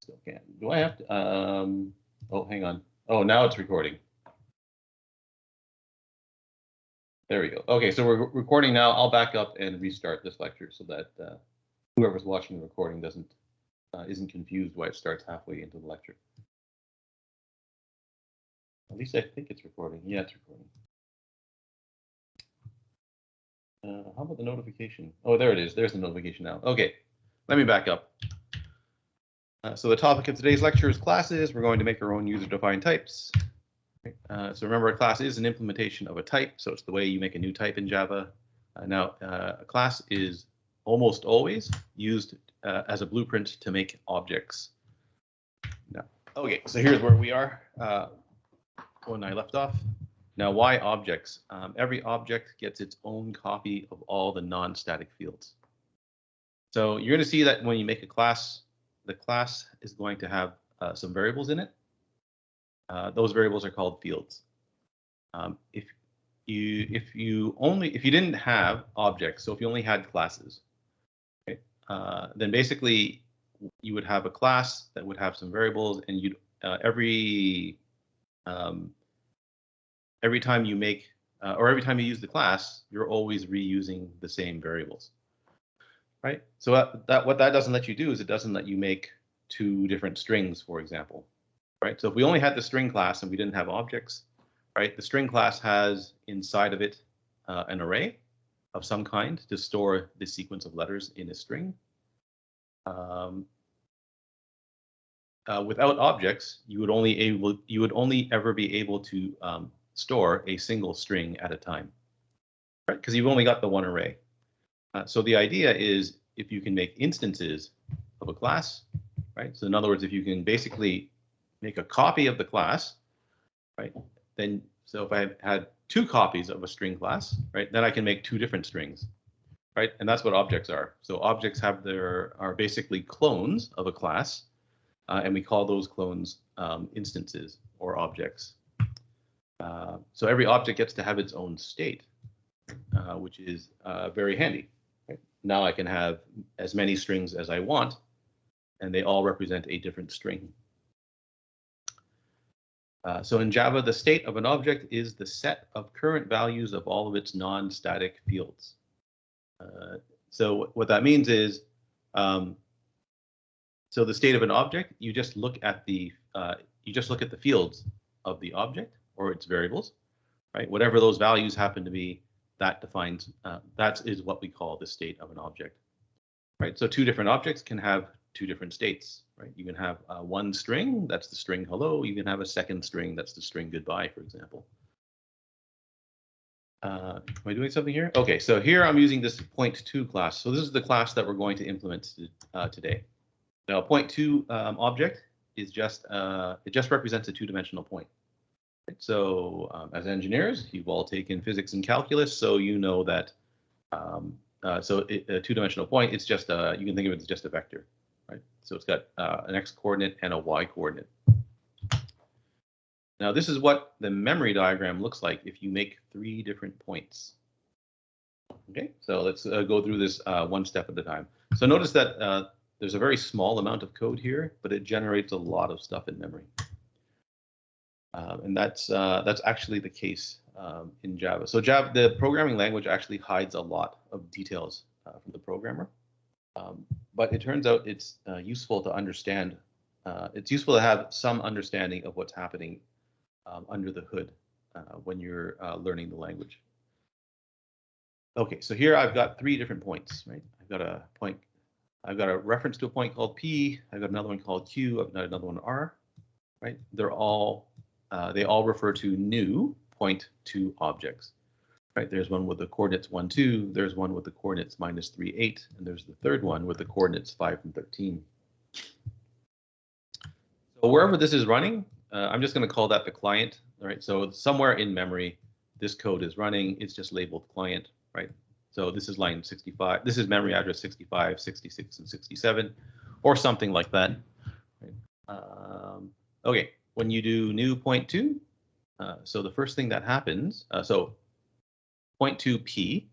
Still can't. Do I have to? Oh, hang on. Oh, now it's recording. There we go. Okay, so we're recording now. I'll back up and restart this lecture so that whoever's watching the recording isn't confused why it starts halfway into the lecture. At least I think it's recording. Yeah, it's recording. How about the notification? Oh, there it is. There's the notification now. Okay, let me back up. So the topic of today's lecture is classes. We're going to make our own user-defined types. So remember, a class is an implementation of a type. So it's the way you make a new type in Java. Now, a class is almost always used as a blueprint to make objects. Now, okay, so here's where we are when I left off. Now, why objects? Every object gets its own copy of all the non-static fields. So you're going to see that when you make a class, the class is going to have some variables in it. Those variables are called fields. If you didn't have objects, so if you only had classes, okay, then basically you would have a class that would have some variables, and you'd every time you make or every time you use the class, you're always reusing the same variables, right? So what that doesn't let you do is it doesn't let you make two different strings, for example, right? So if we only had the string class and we didn't have objects, right? The string class has inside of it an array of some kind to store the sequence of letters in a string. Without objects, you would only ever be able to store a single string at a time, right? Because you've only got the one array. So the idea is if you can make instances of a class, right? So in other words, if you can basically make a copy of the class, right? Then, so if I had two copies of a string class, right? Then I can make two different strings, right? And that's what objects are. So objects are basically clones of a class, and we call those clones instances or objects. So every object gets to have its own state, which is very handy. Right? Now I can have as many strings as I want, and they all represent a different string. So in Java, the state of an object is the set of current values of all of its non-static fields. So what that means is, so the state of an object, you just look at the fields of the object or its variables, right? Whatever those values happen to be, that defines that is what we call the state of an object, right? So two different objects can have two different states, right? You can have one string, that's the string hello. You can have a second string, that's the string goodbye, for example. Am I doing something here? Okay, so here I'm using this point2 class. So this is the class that we're going to implement today. Now, point2 object is just it just represents a two-dimensional point. Right? So as engineers, you've all taken physics and calculus, so you know that a two-dimensional point, it's just you can think of it as just a vector. Right? So it's got an x coordinate and a y coordinate. Now this is what the memory diagram looks like if you make three different points. Okay, so let's go through this one step at a time. So notice that there's a very small amount of code here, but it generates a lot of stuff in memory. And that's actually the case in Java. So Java, the programming language, actually hides a lot of details from the programmer. But it turns out it's useful to understand. It's useful to have some understanding of what's happening under the hood when you're learning the language. Okay, so here I've got three different points, right? I've got a reference to a point called P. I've got another one called Q. I've got another one R, right? They all refer to new point2 objects. Right, there's one with the coordinates 1, 2, there's one with the coordinates -3, 8, and there's the third one with the coordinates 5 and 13. So wherever this is running, I'm just going to call that the client. All right, so somewhere in memory, this code is running. It's just labeled client, right? So this is line 65. This is memory address 65, 66, and 67, or something like that. Right? Okay, when you do new point2, so the first thing that happens, point2 P,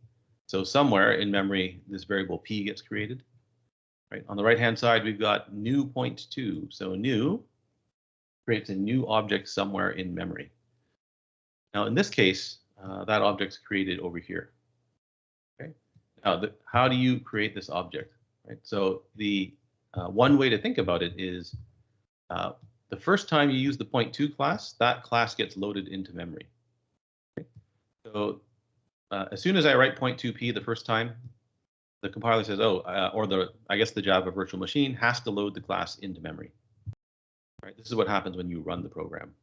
so somewhere in memory, this variable P gets created, right? On the right-hand side, we've got new point2. So new creates a new object somewhere in memory. Now, in this case, that object's created over here. Okay. Now, how do you create this object? Right. So the one way to think about it is the first time you use the point2 class, that class gets loaded into memory. Okay. So as soon as I write point2p the first time, the compiler says, oh, or I guess the Java virtual machine has to load the class into memory. Right. This is what happens when you run the program.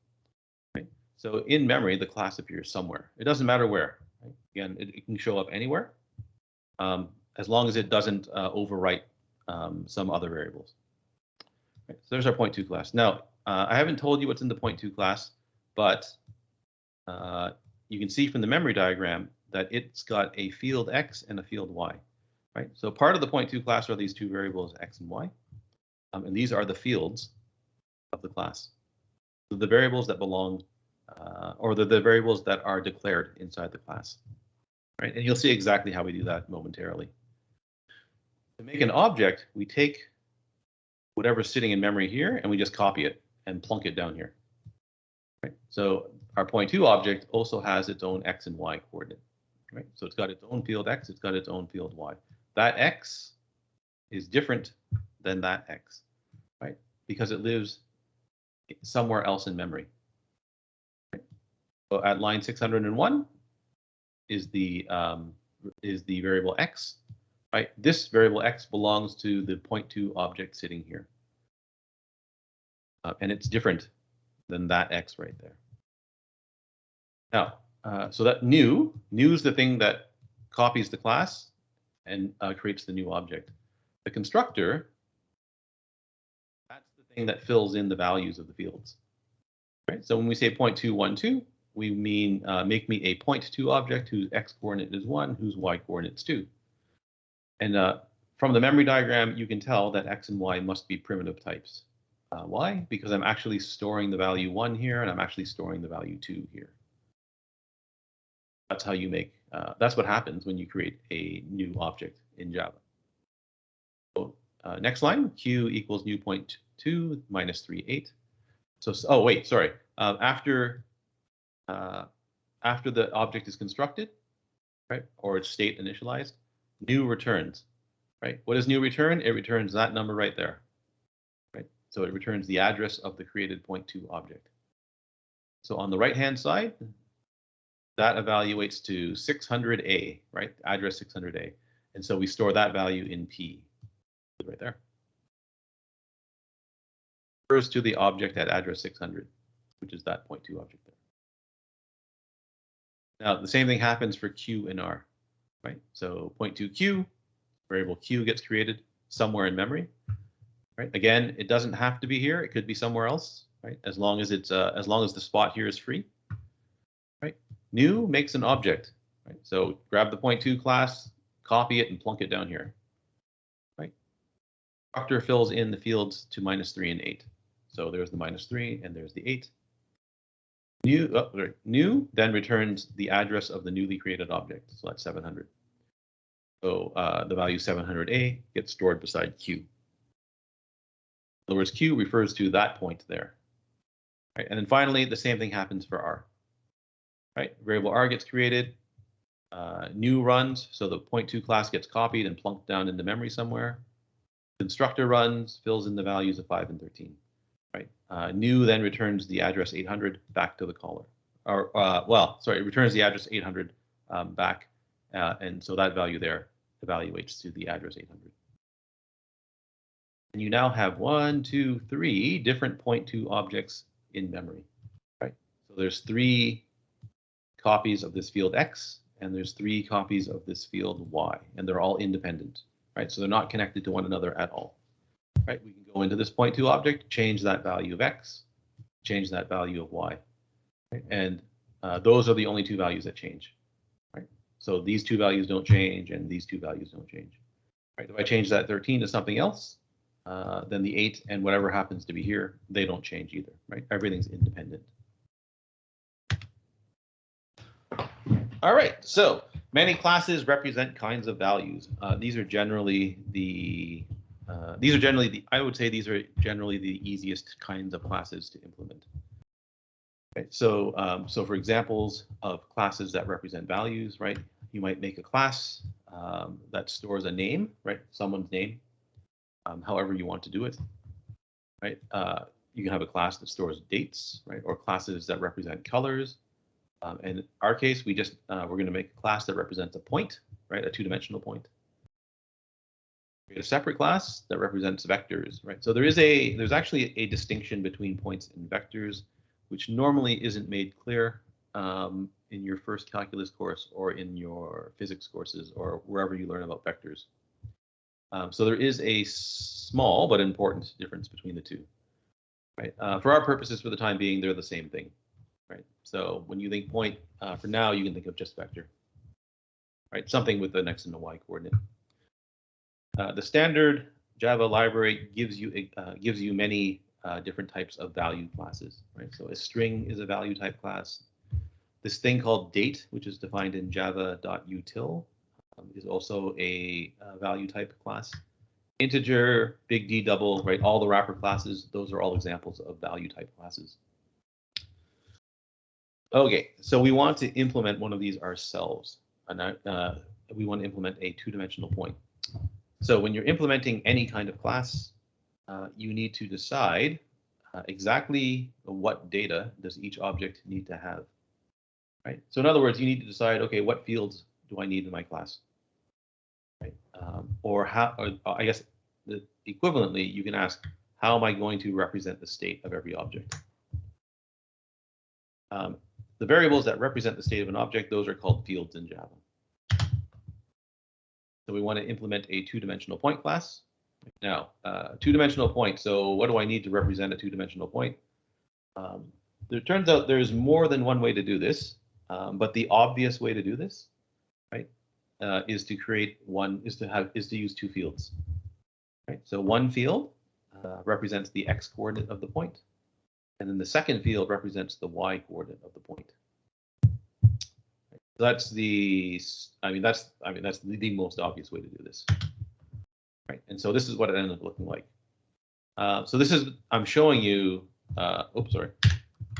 Right. So in memory, the class appears somewhere. It doesn't matter where. Right? Again, it can show up anywhere, as long as it doesn't overwrite some other variables. Right. So there's our point2 class. Now, I haven't told you what's in the point2 class, but you can see from the memory diagram that it's got a field x and a field y. Right. So part of the point2 class are these two variables x and y, and these are the fields of the class. So the variables that belong, or the variables that are declared inside the class. Right. And you'll see exactly how we do that momentarily. To make an object, we take whatever's sitting in memory here and we just copy it and plunk it down here. Right. So our point2 object also has its own x and y coordinate. Right. So it's got its own field x, it's got its own field y. That x is different than that x, right? Because it lives somewhere else in memory. Right. So at line 601 is the variable x. Right. This variable x belongs to the point2 object sitting here, and it's different than that x right there. Now, so that new is the thing that copies the class and creates the new object. The constructor, that's the thing that fills in the values of the fields. Right. So when we say point212, we mean make me a point2 object whose x coordinate is 1, whose y coordinate is 2. And from the memory diagram, you can tell that x and y must be primitive types. Why? Because I'm actually storing the value 1 here, and I'm actually storing the value 2 here. That's how you make, that's what happens when you create a new object in Java. So next line, q equals new point2 minus 3, 8. So, oh, wait, sorry. After the object is constructed, right, or its state initialized, new returns, right? What does new return? It returns that number right there, right? So it returns the address of the created point2 object. So on the right-hand side, that evaluates to 600A, right? Address 600A. And so we store that value in P, right there. Refers to the object at address 600, which is that point2 object there. Now, the same thing happens for Q and R, right? So point2Q, variable Q gets created somewhere in memory, right? Again, it doesn't have to be here. It could be somewhere else, right? As long as it's as long as the spot here is free, right? New makes an object, right? So grab the point2 class, copy it, and plunk it down here, right? Constructor fills in the fields to -3 and 8. So there's the -3 and there's the 8. New then returns the address of the newly created object. So that's 700. So the value 700A gets stored beside Q. In other words, Q refers to that point there. Right? And then finally, the same thing happens for R. Right? Variable R gets created. New runs, so the point2 class gets copied and plunked down into memory somewhere. Constructor runs, fills in the values of 5 and 13. Right. New then returns the address 800 back to the caller, or well, sorry, it returns the address 800 back, and so that value there evaluates to the address 800. And you now have 1, 2, 3 different point2 objects in memory. Right. So there's 3 copies of this field X, and there's 3 copies of this field Y, and they're all independent. Right. So they're not connected to one another at all. Right, we can go into this point2 object, change that value of x, change that value of y, right? And those are the only 2 values that change. Right, so these 2 values don't change, and these 2 values don't change. Right, if I change that 13 to something else, then the 8 and whatever happens to be here, they don't change either. Right, everything's independent. All right, so many classes represent kinds of values. These are generally the these are generally I would say these are generally the easiest kinds of classes to implement. Okay, so so for examples of classes that represent values, right? You might make a class that stores a name, right? Someone's name, however you want to do it, right? You can have a class that stores dates, right? Or classes that represent colors. And in our case, we're going to make a class that represents a point, right? A two-dimensional point. Create a separate class that represents vectors, right? So there's actually a distinction between points and vectors, which normally isn't made clear in your first calculus course or in your physics courses or wherever you learn about vectors. So there is a small but important difference between the two, right? For our purposes, for the time being, they're the same thing, right? So when you think point, for now, you can think of just vector, right? Something with an x and a y coordinate. The standard Java library gives you many different types of value classes, right? So a string is a value type class. This thing called date, which is defined in java.util, is also a value type class. Integer, big D double, right? All the wrapper classes, those are all examples of value type classes. Okay, so we want to implement one of these ourselves, and we want to implement a two-dimensional point. So when you're implementing any kind of class, you need to decide exactly what data does each object need to have, right? So in other words, you need to decide, okay, what fields do I need in my class, right? Or I guess equivalently, you can ask, how am I going to represent the state of every object? The variables that represent the state of an object, those are called fields in Java. So we want to implement a two-dimensional point class. Now, two-dimensional point. So what do I need to represent a two-dimensional point? It turns out there's more than one way to do this, but the obvious way to do this, right, is to use two fields. Right. So one field represents the x coordinate of the point, and then the second field represents the y coordinate of the point. That's the most obvious way to do this, right? And so this is what it ended up looking like. So this is, I'm showing you, oops, sorry.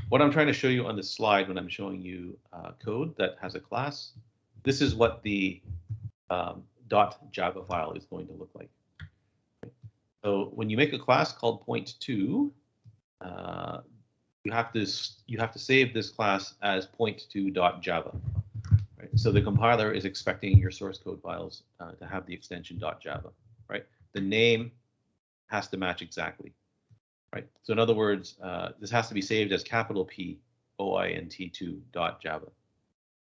What I'm trying to show you on this slide when I'm showing you code that has a class, this is what the .java file is going to look like. So when you make a class called point2, you have to save this class as point2.java. Right? So the compiler is expecting your source code files to have the extension .java, right? The name has to match exactly, right? So in other words, this has to be saved as capital P OINT2.java,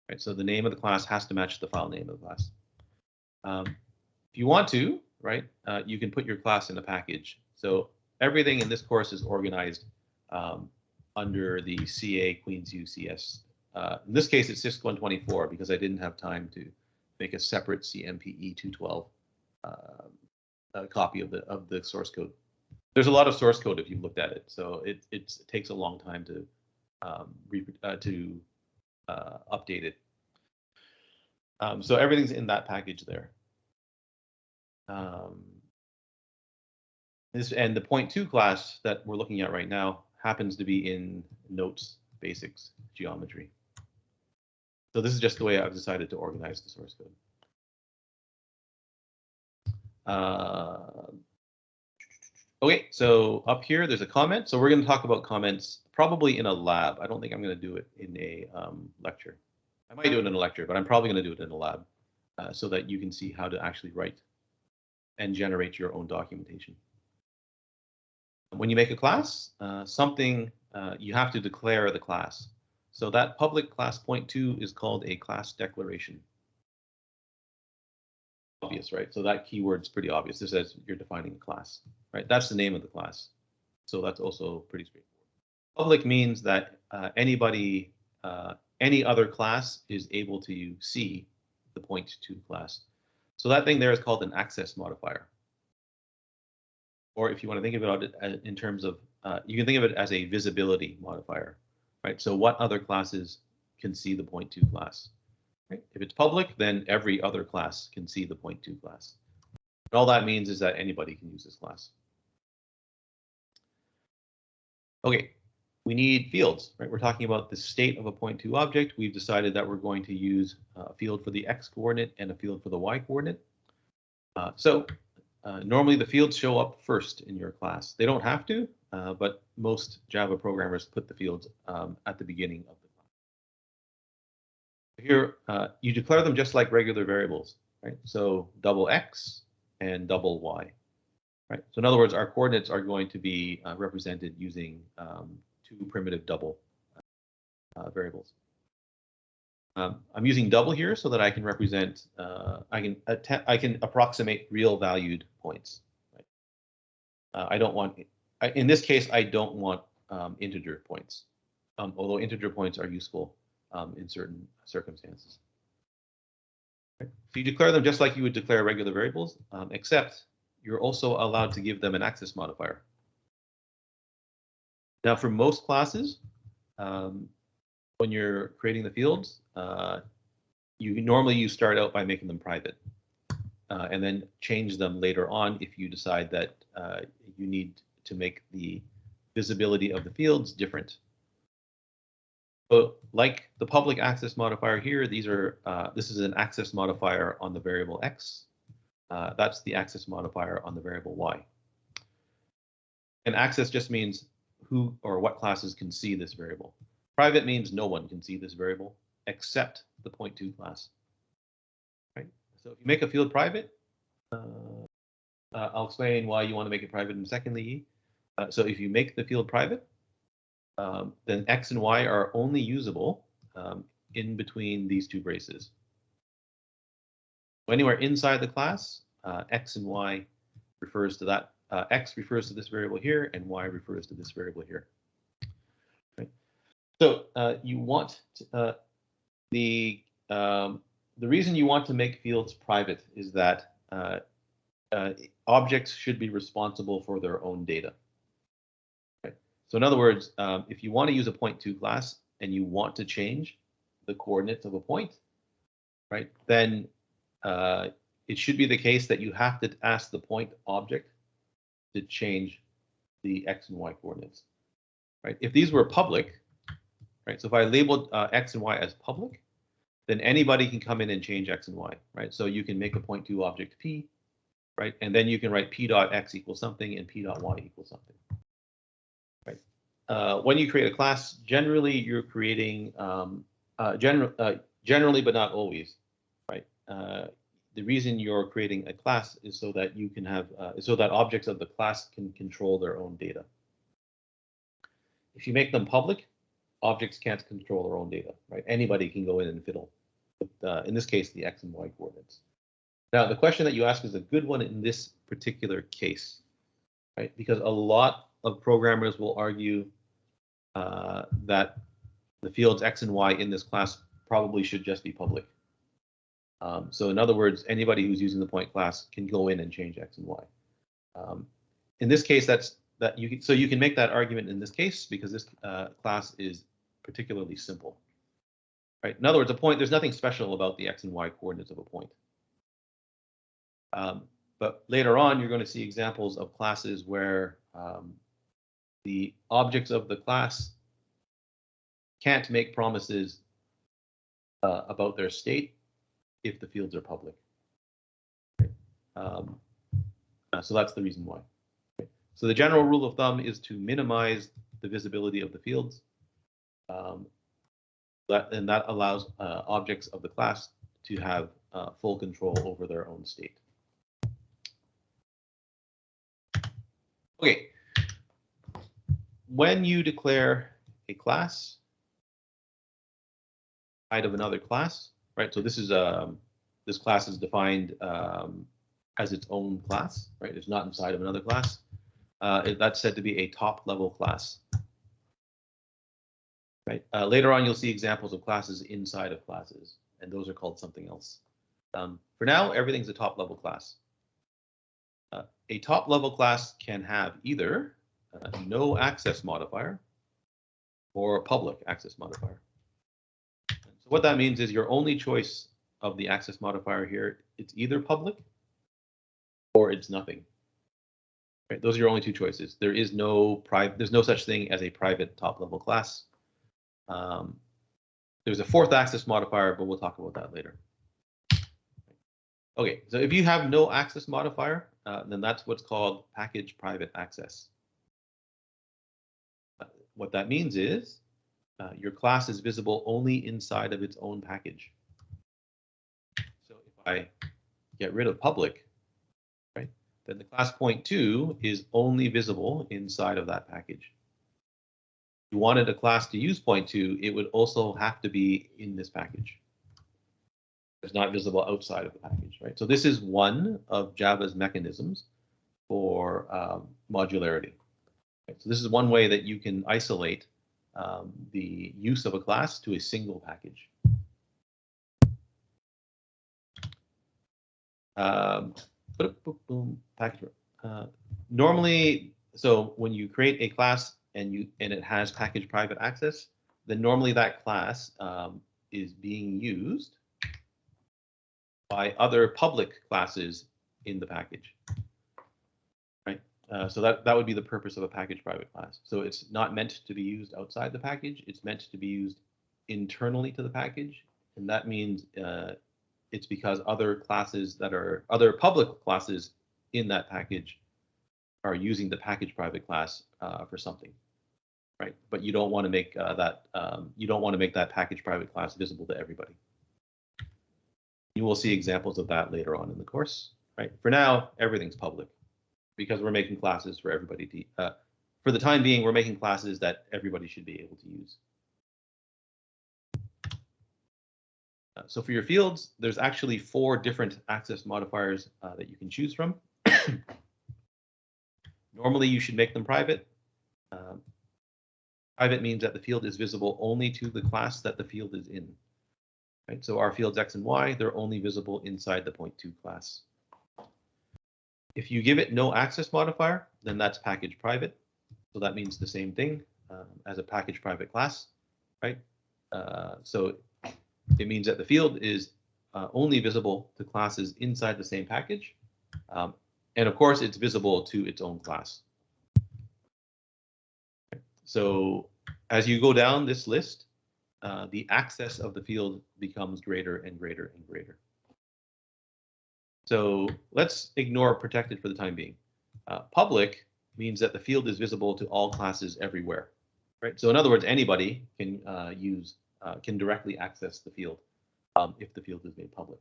right? So the name of the class has to match the file name of the class. If you want to, right, you can put your class in a package. So everything in this course is organized under the CA Queens U CS. In this case, it's CISC 124 because I didn't have time to make a separate CMPE 212 copy of the source code. There's a lot of source code if you've looked at it, so it takes a long time to update it. So everything's in that package there. And the point2 class that we're looking at right now happens to be in Notes Basics Geometry. So this is just the way I've decided to organize the source code. Okay, so up here there's a comment. So we're going to talk about comments probably in a lab. I don't think I'm going to do it in a lecture. I might do it in a lecture, but I'm probably going to do it in a lab so that you can see how to actually write and generate your own documentation. When you make a class, you have to declare the class. So that public class point2 is called a class declaration. Obvious, right? So that keyword's pretty obvious. This says you're defining a class, right? That's the name of the class. So that's also pretty straightforward. Public means that any other class is able to see the point2 class. So that thing there is called an access modifier. Or if you want to think about it in terms of, you can think of it as a visibility modifier, right? So what other classes can see the point2 class? Right? If it's public, then every other class can see the point2 class. And all that means is that anybody can use this class. Okay, we need fields, right? We're talking about the state of a point two object. We've decided that we're going to use a field for the x coordinate and a field for the y coordinate. Normally the fields show up first in your class. They don't have to, but most Java programmers put the fields at the beginning of the class. Here, you declare them just like regular variables, right? So double x and double y, right? So in other words, our coordinates are going to be represented using two primitive double variables. I'm using double here so that I can represent, I can approximate real valued points. Right? I don't want, in this case, I don't want integer points, although integer points are useful in certain circumstances. Right? So you declare them just like you would declare regular variables, except you're also allowed to give them an access modifier. Now, for most classes, when you're creating the fields, you start out by making them private, and then change them later on if you decide that you need to make the visibility of the fields different. So, like the public access modifier here, this is an access modifier on the variable x. That's the access modifier on the variable y. And access just means who or what classes can see this variable. Private means no one can see this variable except the point two class. Right? So if you make a field private, I'll explain why you want to make it private in a second, Lee. So if you make the field private, then x and y are only usable in between these two braces. So anywhere inside the class, x and y refers to that. X refers to this variable here, and y refers to this variable here. Right? So you want the reason you want to make fields private is that objects should be responsible for their own data. Right? So in other words, if you want to use a point two class and you want to change the coordinates of a point, right, then it should be the case that you have to ask the point object to change the x and y coordinates. Right? If these were public, right? So if I labeled x and y as public, then anybody can come in and change x and y, right? So you can make a point two object p, right? And then you can write p dot x equals something and p dot y equals something, right? When you create a class, generally you're creating generally, but not always, right? The reason you're creating a class is so that you can have so that objects of the class can control their own data. If you make them public, objects can't control their own data, right? Anybody can go in and fiddle with, in this case, the x and y coordinates. Now, the question that you ask is a good one in this particular case, right? Because a lot of programmers will argue that the fields x and y in this class probably should just be public. So in other words, anybody who's using the point class can go in and change x and y. In this case, so you can make that argument in this case because this class is particularly simple. Right? In other words, there's nothing special about the x and y coordinates of a point. But later on, you're going to see examples of classes where the objects of the class can't make promises about their state if the fields are public. Right? So that's the reason why. Okay. So the general rule of thumb is to minimize the visibility of the fields. And that allows objects of the class to have full control over their own state. Okay. When you declare a class inside of another class, right? So this is this class is defined as its own class, right? It's not inside of another class. That's said to be a top-level class. Right. Later on, you'll see examples of classes inside of classes, and those are called something else. For now, everything's a top-level class. A top-level class can have either no access modifier or a public access modifier. So what that means is your only choice of the access modifier here, it's either public or it's nothing. Right? Those are your only two choices. There is no private. There's no such thing as a private top-level class. There's a fourth access modifier, but we'll talk about that later. Okay, so if you have no access modifier, then that's what's called package private access. What that means is your class is visible only inside of its own package. So if I get rid of public, right, then the class point2 is only visible inside of that package. If you wanted a class to use point2, it would also have to be in this package. It's not visible outside of the package, right? So this is one of Java's mechanisms for modularity. Right? So this is one way that you can isolate the use of a class to a single package. Normally, so when you create a class and it has package private access, then normally that class is being used by other public classes in the package, right? So that would be the purpose of a package private class. So it's not meant to be used outside the package. It's meant to be used internally to the package, and that means it's because other classes that are other public classes in that package are using the package private class for something, right? But you don't want to make that package private class visible to everybody. You will see examples of that later on in the course, right? For now, everything's public because we're making classes for everybody to, for the time being, we're making classes that everybody should be able to use. So for your fields, there's actually 4 different access modifiers that you can choose from. Normally, you should make them private. Private means that the field is visible only to the class that the field is in. Right? So our fields X and Y, they're only visible inside the point2 class. If you give it no access modifier, then that's package private. So that means the same thing as a package private class, right? So it means that the field is only visible to classes inside the same package. And of course, it's visible to its own class. So as you go down this list, the access of the field becomes greater and greater and greater. So let's ignore protected for the time being. Public means that the field is visible to all classes everywhere, right? So in other words, anybody can can directly access the field if the field is made public.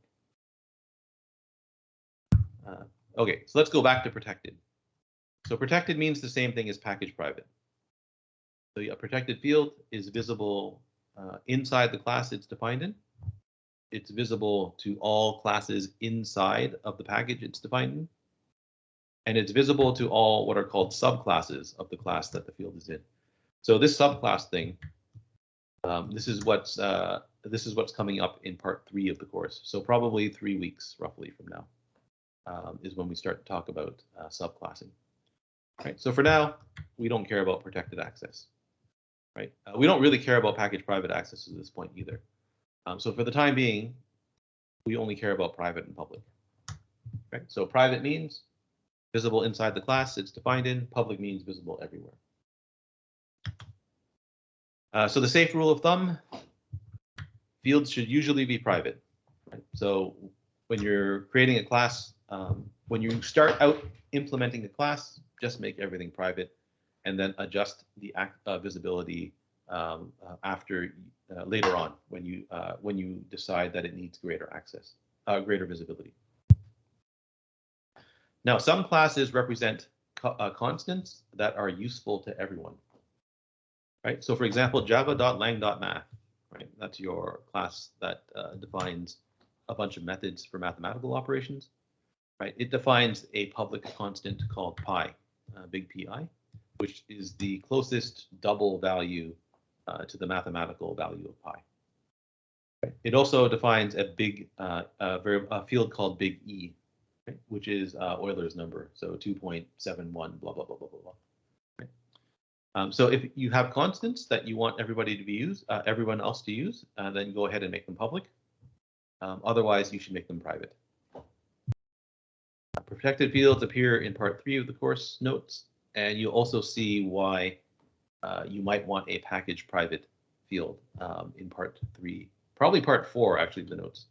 Okay, so let's go back to protected. So protected means the same thing as package private. So a protected field is visible inside the class it's defined in. It's visible to all classes inside of the package it's defined in. And it's visible to all what are called subclasses of the class that the field is in. So this subclass thing, this is what's coming up in part 3 of the course. So probably 3 weeks roughly from now is when we start to talk about subclassing. Right. So for now, we don't care about protected access. Right. We don't really care about package private access at this point either. So for the time being, we only care about private and public. Right. So private means visible inside the class it's defined in. Public means visible everywhere. So the safe rule of thumb, fields should usually be private. Right? So when you're creating a class, when you start out implementing a class, just make everything private, and then adjust the visibility after later on when you decide that it needs greater access, greater visibility. Now, some classes represent constants that are useful to everyone. Right. So, for example, java.lang.math. Right. That's your class that defines a bunch of methods for mathematical operations. Right. It defines a public constant called pi, big pi, which is the closest double value to the mathematical value of pi. Right. It also defines a big a field called big E, right, which is Euler's number, so 2.71 blah blah blah blah blah blah. Right. So if you have constants that you want everybody to be everyone else to use, then go ahead and make them public. Otherwise, you should make them private. protected fields appear in part 3 of the course notes, and you'll also see why you might want a package private field in part 3, probably part 4 actually of the notes,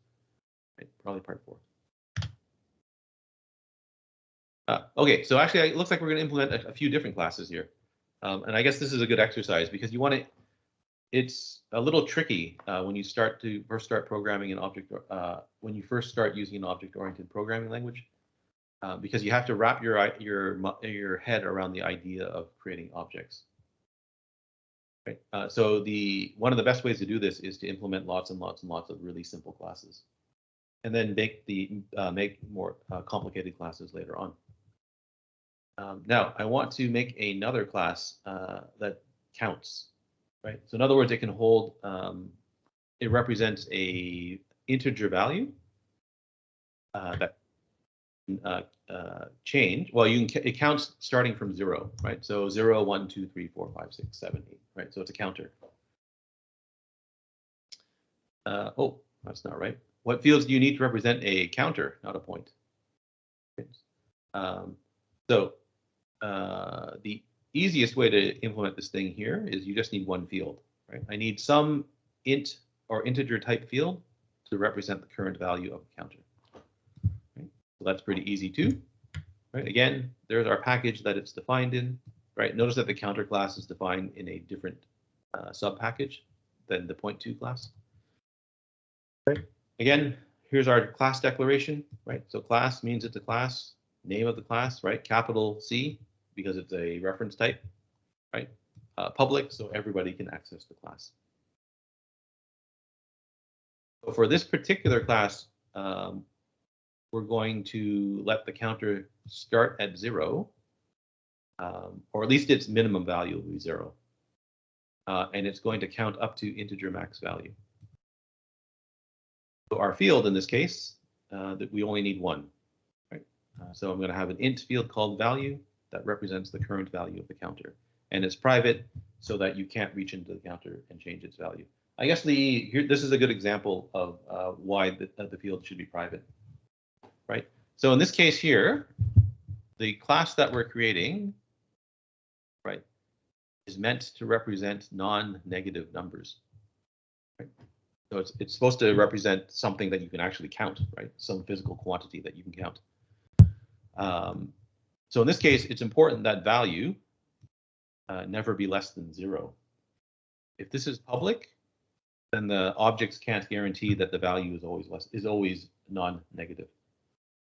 right? Probably part 4. Okay, so actually it looks like we're going to implement a few different classes here, and I guess this is a good exercise because you want to. It's a little tricky when you first start programming an object, when you first start using an object-oriented programming language, because you have to wrap your head around the idea of creating objects. Right. So one of the best ways to do this is to implement lots and lots and lots of really simple classes, and then make more complicated classes later on. Now I want to make another class that counts. Right. So in other words, it can hold. It represents a integer value that change. Well, it counts starting from 0, right? So 0, 1, 2, 3, 4, 5, 6, 7, 8, right? So it's a counter. Oh, that's not right. What fields do you need to represent a counter, not a point? The easiest way to implement this thing here is you just need one field, right? I need some int or integer type field to represent the current value of the counter. Right? So that's pretty easy too. Right? Again, there's our package that it's defined in. Right? Notice that the counter class is defined in a different sub package than the point2 class. Right? Again, here's our class declaration. Right? So class means it's a class. Name of the class, right? Capital C, because it's a reference type, right? Public, so everybody can access the class. So for this particular class, we're going to let the counter start at 0, or at least its minimum value will be 0. And it's going to count up to integer max value. So our field in this case, that we only need one. Right? So I'm going to have an int field called value that represents the current value of the counter, and it's private so that you can't reach into the counter and change its value. I guess this is a good example of why the field should be private, right? So in this case here, the class that we're creating, right, is meant to represent non-negative numbers. Right? So it's supposed to represent something that you can actually count, right? Some physical quantity that you can count. So in this case, it's important that value never be less than 0. If this is public, then the objects can't guarantee that the value is always non-negative,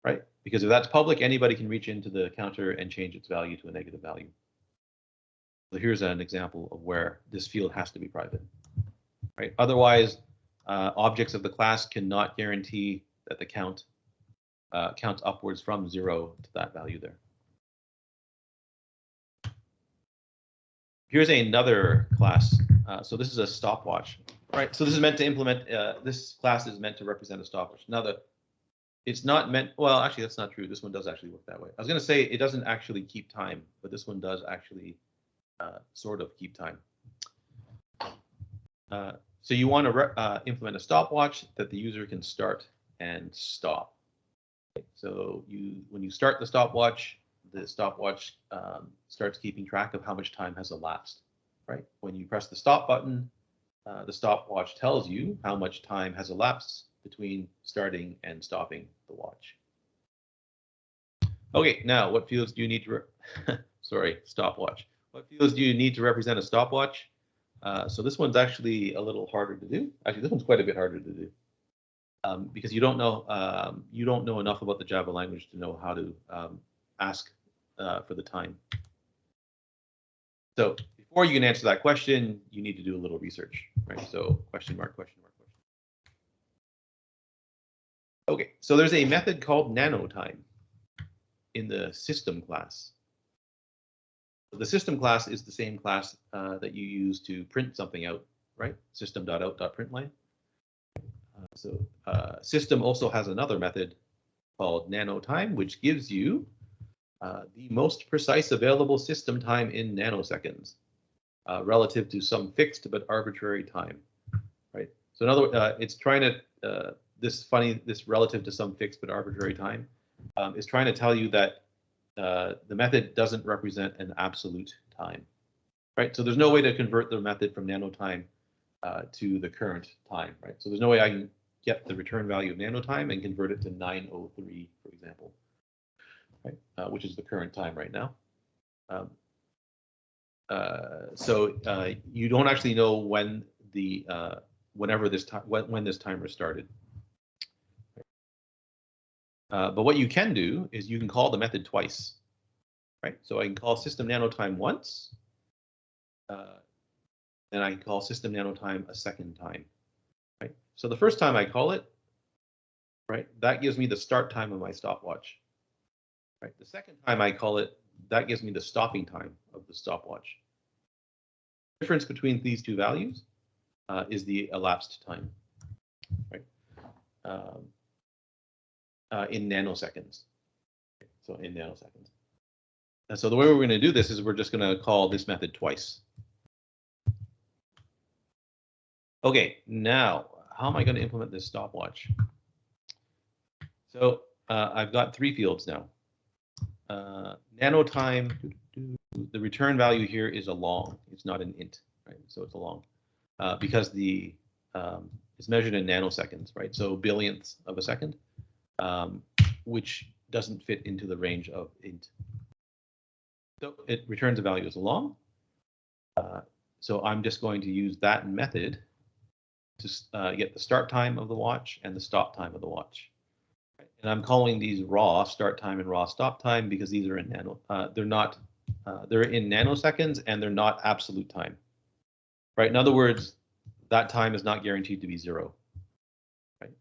right? Because if that's public, anybody can reach into the counter and change its value to a negative value. So here's an example of where this field has to be private, right? Otherwise, objects of the class cannot guarantee that the count counts upwards from 0 to that value there. Here's another class. So this is a stopwatch, right? So this is meant to implement. This class is meant to represent a stopwatch. Now it's not meant. Well, actually, that's not true. This one does actually work that way. I was going to say it doesn't actually keep time, but this one does actually sort of keep time. So you want to implement a stopwatch that the user can start and stop. So when you start the stopwatch starts keeping track of how much time has elapsed, right? When you press the stop button, the stopwatch tells you how much time has elapsed between starting and stopping the watch. Okay, now what fields do you need to, sorry, stopwatch. What fields do you need to represent a stopwatch? So this one's actually a little harder to do. Actually, this one's quite a bit harder to do. Because you don't know enough about the Java language to know how to ask for the time. So before you can answer that question, you need to do a little research, right? So question mark, question mark, question. Okay, so there's a method called nanotime in the system class. The system class is the same class that you use to print something out, right? System.out.println. System also has another method called nanotime, which gives you the most precise available system time in nanoseconds relative to some fixed but arbitrary time, right? So in other words, it's trying to this relative to some fixed but arbitrary time is trying to tell you that the method doesn't represent an absolute time, right? So there's no way to convert the method from nanotime to the current time, right? So there's no way I can get the return value of nanotime and convert it to 903, for example, right? Which is the current time right now. So you don't actually know when the whenever this time when this timer started. But what you can do is you can call the method twice, right? So I can call system nanotime once, and I can call system nanotime a second time, right? So the first time I call it, right, that gives me the start time of my stopwatch, right? The second time I call it, that gives me the stopping time of the stopwatch. The difference between these two values is the elapsed time, right? In nanoseconds. So in nanoseconds. And so the way we're going to do this is we're just going to call this method twice. Okay, now how am I going to implement this stopwatch? So I've got three fields now. Nanotime, the return value here is a long. It's not an int, right? So it's a long because the it's measured in nanoseconds, right? So billionths of a second, which doesn't fit into the range of int. So it returns a value as a long. So I'm just going to use that method to get the start time of the watch and the stop time of the watch. And I'm calling these raw start time and raw stop time because these are in they're in nanoseconds and they're not absolute time, right? In other words, that time is not guaranteed to be zero, right?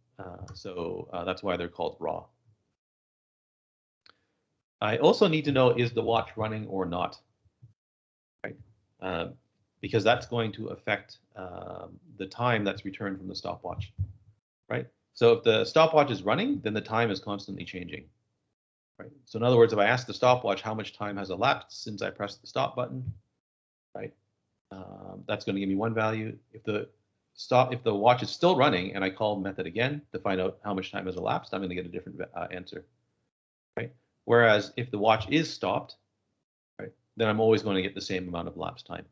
So that's why they're called raw. I also need to know, is the watch running or not, right? Because that's going to affect the time that's returned from the stopwatch, right? So if the stopwatch is running, then the time is constantly changing, right? So in other words, if I ask the stopwatch how much time has elapsed since I pressed the stop button, right? That's going to give me one value. If the watch is still running and I call method again to find out how much time has elapsed, I'm going to get a different answer, right? Whereas if the watch is stopped, right, then I'm always going to get the same amount of elapsed time.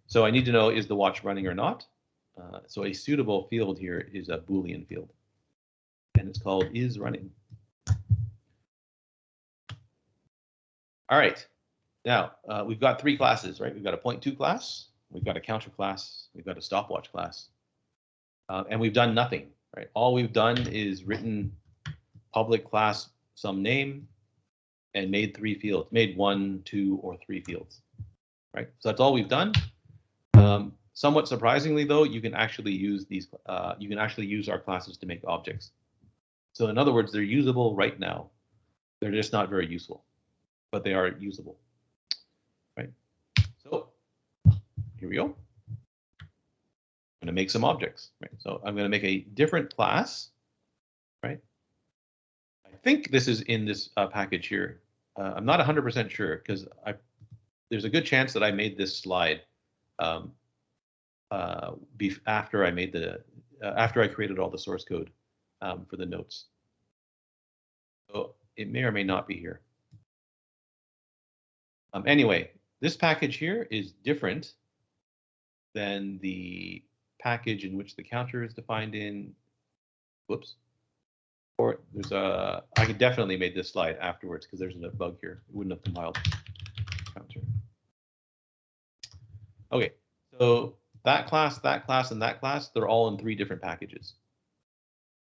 So I need to know, is the watch running or not? So a suitable field here is a Boolean field, and it's called is running. All right, now we've got three classes, right? We've got a point2 class, we've got a counter class, we've got a stopwatch class, and we've done nothing, right? All we've done is written public class some name and made three fields, made 1, 2, or 3 fields, right? So that's all we've done. Somewhat surprisingly, though, you can actually use these. You can actually use our classes to make objects. So in other words, they're usable right now. They're just not very useful, but they are usable, right? So here we go. I'm going to make some objects, right? So I'm going to make a different class, right? I think this is in this package here. I'm not 100% sure because there's a good chance that I made this slide after I made after I created all the source code for the notes. So it may or may not be here. Anyway, this package here is different than the package in which the counter is defined in. Whoops. Or there's a. I could definitely made this slide afterwards because there's a bug here. It wouldn't have compiled counter. Okay, so that class, and that class, they're all in 3 different packages,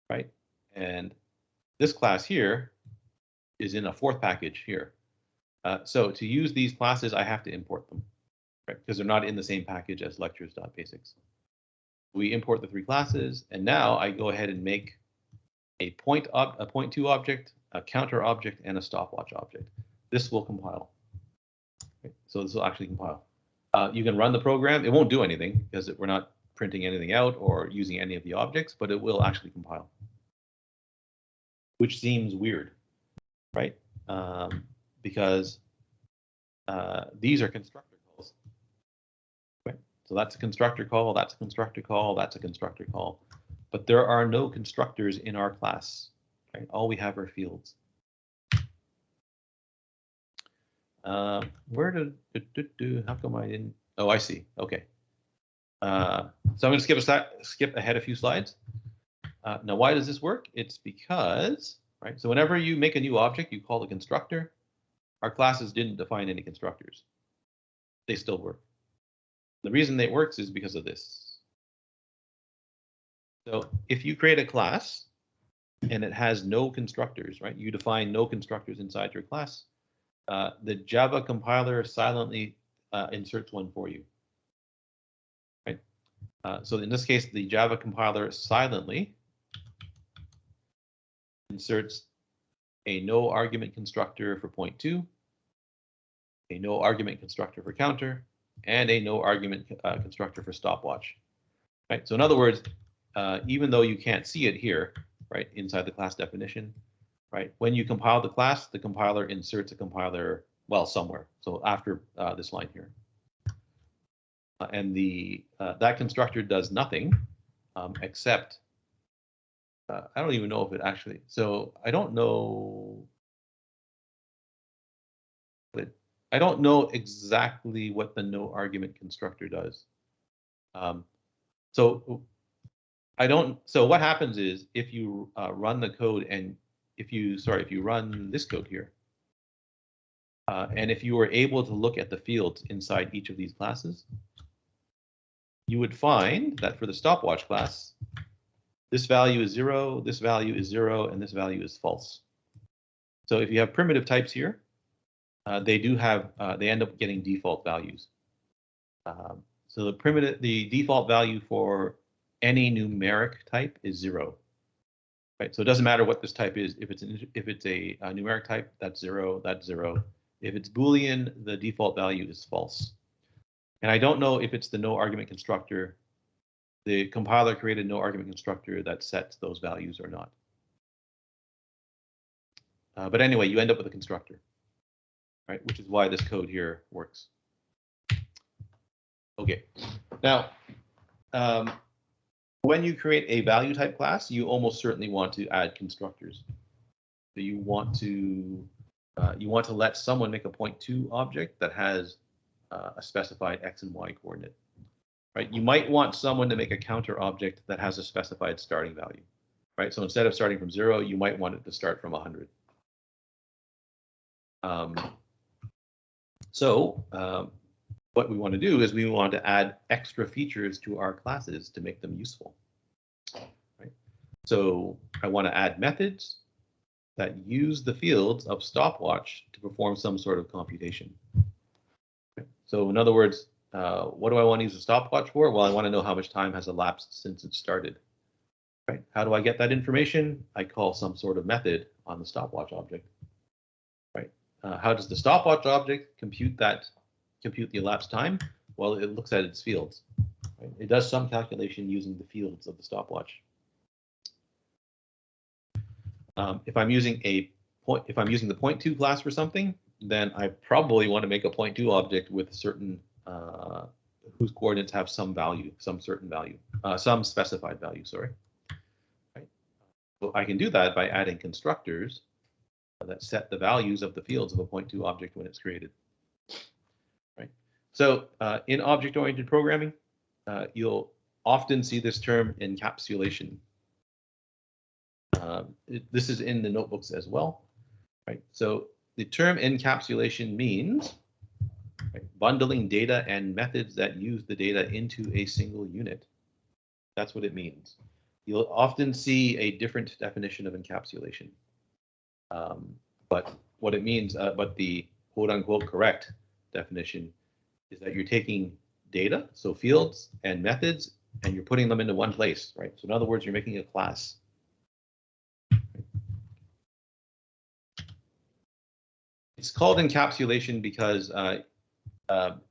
right? And this class here is in a 4th package here. So to use these classes, I have to import them, right? Because they're not in the same package as lectures.basics. We import the 3 classes, and now I go ahead and make a point2 object, a counter object, and a stopwatch object. This will compile. Okay? So this will actually compile. You can run the program. It won't do anything because we're not printing anything out or using any of the objects, but it will actually compile, which seems weird, right? Because these are constructor calls. Right? So that's a constructor call, that's a constructor call, that's a constructor call. But there are no constructors in our class. Right? All we have are fields. Where did how come I didn't? Oh, I see. Okay. So I'm going to skip ahead a few slides. Now, why does this work? It's because, right? So whenever you make a new object, you call the constructor. Our classes didn't define any constructors. They still work. The reason it works is because of this. So if you create a class and it has no constructors, right? You define no constructors inside your class. The Java compiler silently inserts one for you, right? So in this case, the Java compiler silently inserts a no argument constructor for point 2, a no argument constructor for counter, and a no argument constructor for stopwatch, right? So in other words, even though you can't see it here, right, inside the class definition, right, when you compile the class, the compiler inserts a compiler, well, somewhere. So after this line here. And that constructor does nothing except, I don't even know if it actually, so I don't know exactly what the no argument constructor does. So what happens is if you run the code and if you run this code here, and if you were able to look at the fields inside each of these classes, you would find that for the stopwatch class, this value is 0, this value is 0, and this value is false. So if you have primitive types here, they end up getting default values. So the default value for any numeric type is 0. Right? So it doesn't matter what this type is. If it's a numeric type, that's 0, that's 0. If it's Boolean, the default value is false. And I don't know if it's the no argument constructor. The compiler created no argument constructor that sets those values or not. But anyway, you end up with a constructor, right? Which is why this code here works. Okay. Now, when you create a value type class, you almost certainly want to add constructors. So you want to let someone make a point 2 object that has a specified x and y coordinate. Right? You might want someone to make a counter object that has a specified starting value. Right? So instead of starting from 0, you might want it to start from 100. What we want to do is we want to add extra features to our classes to make them useful. Right? So I want to add methods that use the fields of stopwatch to perform some sort of computation. Okay? So in other words, what do I want to use a stopwatch for? Well, I want to know how much time has elapsed since it started. Right? How do I get that information? I call some sort of method on the stopwatch object. Right? How does the stopwatch object compute the elapsed time? Well, it looks at its fields. Right? It does some calculation using the fields of the stopwatch. If I'm using the point 2 class for something, then I probably want to make a point 2 object with certain whose coordinates have some value, some certain value, some specified value. Sorry. Right? So I can do that by adding constructors that set the values of the fields of a point 2 object when it's created. Right. So in object-oriented programming, you'll often see this term encapsulation. This is in the notebooks as well. Right. So the term encapsulation means bundling data and methods that use the data into a single unit. That's what it means. You'll often see a different definition of encapsulation. But what it means, but the quote-unquote correct definition is that you're taking data, so fields and methods, and you're putting them into one place, right? So in other words, you're making a class. It's called encapsulation because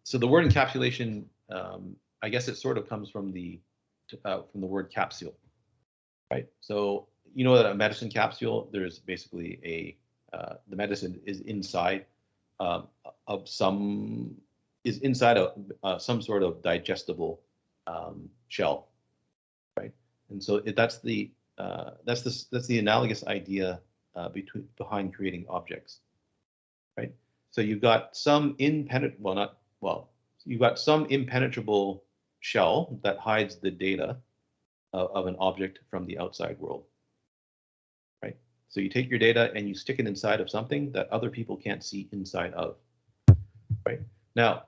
so the word encapsulation, I guess it sort of comes from the word capsule, right? So you know that a medicine capsule, there's basically the medicine is inside some sort of digestible shell, right? And so that's the analogous idea behind creating objects, right? So you've got some you've got some impenetrable shell that hides the data of an object from the outside world, right? So you take your data and you stick it inside of something that other people can't see inside of, right? Now,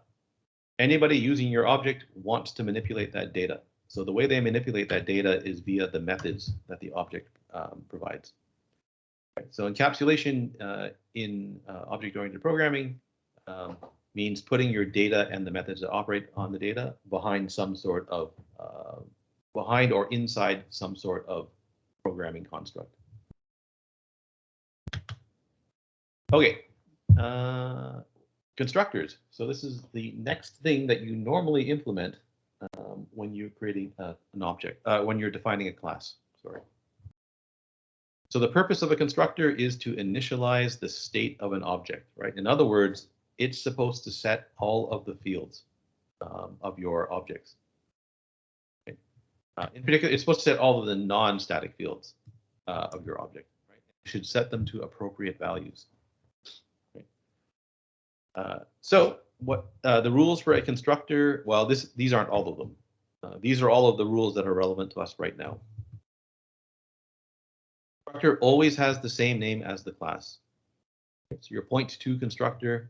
anybody using your object wants to manipulate that data. So the way they manipulate that data is via the methods that the object provides. Right? So encapsulation in object-oriented programming means putting your data and the methods that operate on the data behind some sort of behind or inside some sort of programming construct. Okay, constructors. So this is the next thing that you normally implement when you're creating an object, when you're defining a class, sorry. So the purpose of a constructor is to initialize the state of an object, right? In other words, it's supposed to set all of the fields of your objects. Okay. In particular, it's supposed to set all of the non-static fields of your object, right? You should set them to appropriate values. So what the rules for a constructor, well, these aren't all of them. These are all of the rules that are relevant to us right now. Constructor always has the same name as the class. So your point2 constructor,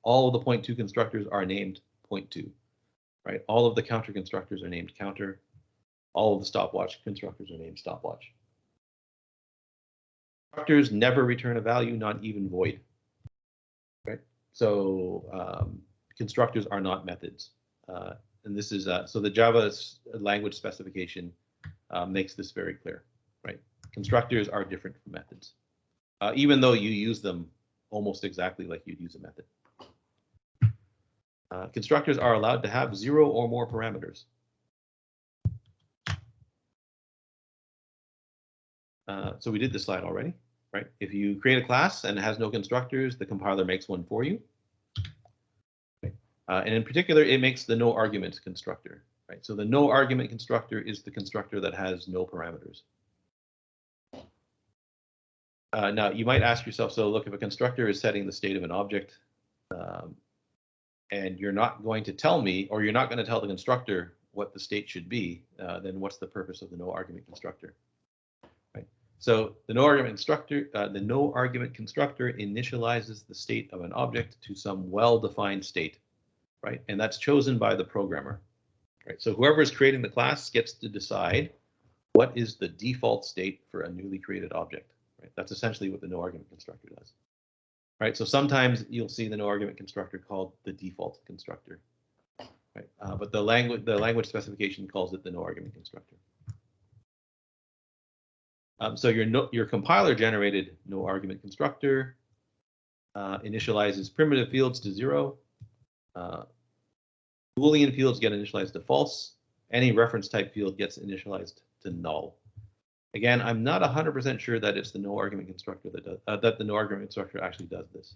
all of the point2 constructors are named point2, right? All of the counter constructors are named counter. All of the stopwatch constructors are named stopwatch. Constructors never return a value, not even void. Right? So constructors are not methods. And this is, so the Java language specification makes this very clear, right? Constructors are different from methods, even though you use them almost exactly like you'd use a method. Constructors are allowed to have 0 or more parameters. So we did this slide already. Right? If you create a class and it has no constructors, the compiler makes one for you. Okay. And in particular, it makes the no argument constructor. Right? So the no argument constructor is the constructor that has no parameters. Now, you might ask yourself, so look, if a constructor is setting the state of an object, and you're not going to tell me, or you're not going to tell the constructor what the state should be, then what's the purpose of the no argument constructor? So the no argument constructor initializes the state of an object to some well-defined state, right? And that's chosen by the programmer, right? So whoever is creating the class gets to decide what is the default state for a newly created object, right? That's essentially what the no argument constructor does, right? So sometimes you'll see the no argument constructor called the default constructor, right? But the language specification calls it the no argument constructor. So your compiler generated no argument constructor initializes primitive fields to 0. Boolean fields get initialized to false. Any reference type field gets initialized to null. Again, I'm not 100% sure that it's the no argument constructor that does that. The no argument constructor actually does this.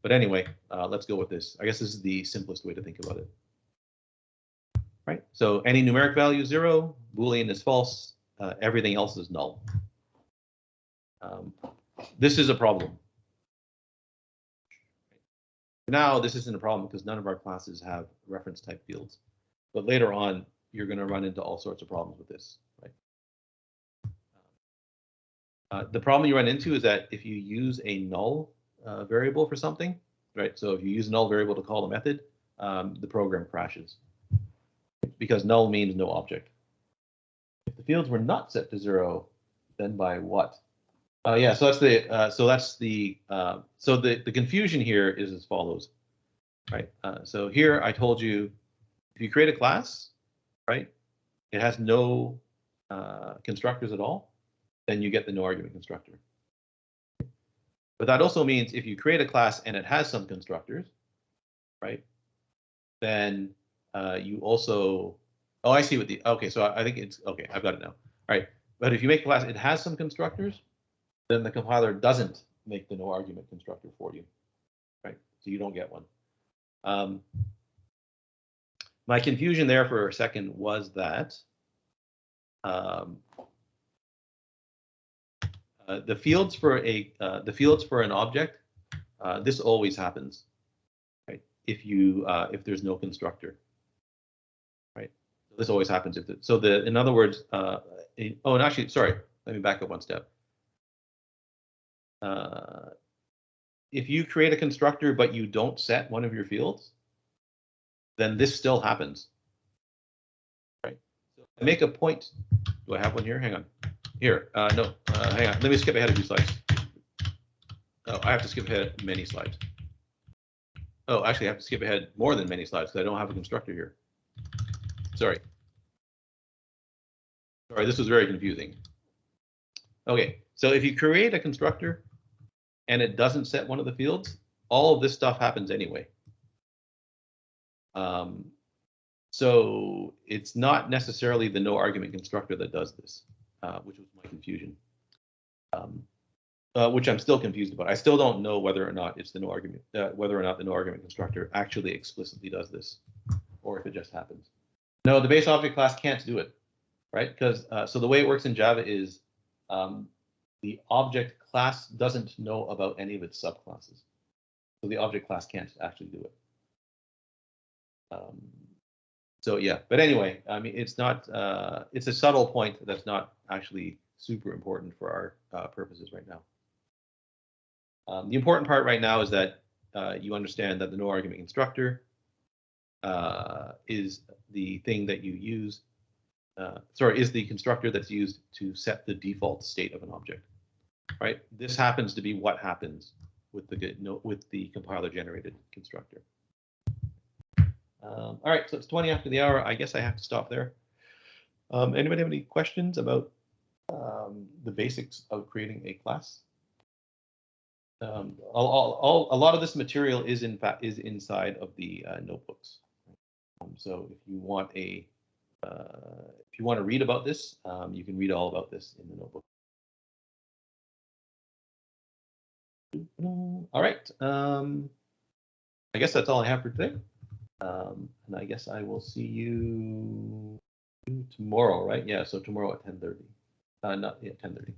But anyway, let's go with this. I guess this is the simplest way to think about it. Right. So any numeric value is 0, Boolean is false, everything else is null. This is a problem. Now this isn't a problem because none of our classes have reference type fields. But later on, you're going to run into all sorts of problems with this. Right. The problem you run into is that if you use a null variable for something, right? So if you use a null variable to call a method, the program crashes. Because null means no object. If the fields were not set to 0, then by what? Yeah, so that's the confusion here is as follows, right? So here I told you, if you create a class, right, it has no constructors at all, then you get the no argument constructor. But that also means if you create a class and it has some constructors, right, then you also, oh, I see what the, okay, so I think it's, okay, I've got it now. All right, but if you make a class, it has some constructors, then the compiler doesn't make the no argument constructor for you, right? So you don't get one. My confusion there for a second was that the fields for an object, this always happens, right? If there's no constructor, right? This always happens in other words, and actually, sorry, let me back up one step. If you create a constructor but you don't set one of your fields, then this still happens, right? So I make a point. Do I have one here? Hang on. Here, no, hang on. Let me skip ahead a few slides. Oh, I have to skip ahead many slides. Oh, actually, I have to skip ahead more than many slides because I don't have a constructor here. Sorry. Sorry, this was very confusing. Okay, so if you create a constructor and it doesn't set one of the fields, all of this stuff happens anyway. So it's not necessarily the no argument constructor that does this, which was my confusion, which I'm still confused about. I still don't know whether or not it's the no argument, whether or not the no argument constructor actually explicitly does this, or if it just happens. No, the base object class can't do it, right? Because so the way it works in Java is the object class doesn't know about any of its subclasses, so the object class can't actually do it. So yeah, but anyway, I mean, it's not. It's a subtle point that's not actually super important for our purposes right now. The important part right now is that you understand that the no argument constructor is the thing that you use. Is the constructor that's used to set the default state of an object. Right. This happens to be what happens with the compiler generated constructor. All right, so it's 20 after the hour. I guess I have to stop there. Anybody have any questions about the basics of creating a class? A lot of this material is inside of the notebooks. So if you want to read about this, you can read all about this in the notebook. All right. I guess that's all I have for today. And I guess I will see you tomorrow, right? Yeah, so tomorrow at 10:30. Not yet, 10:30.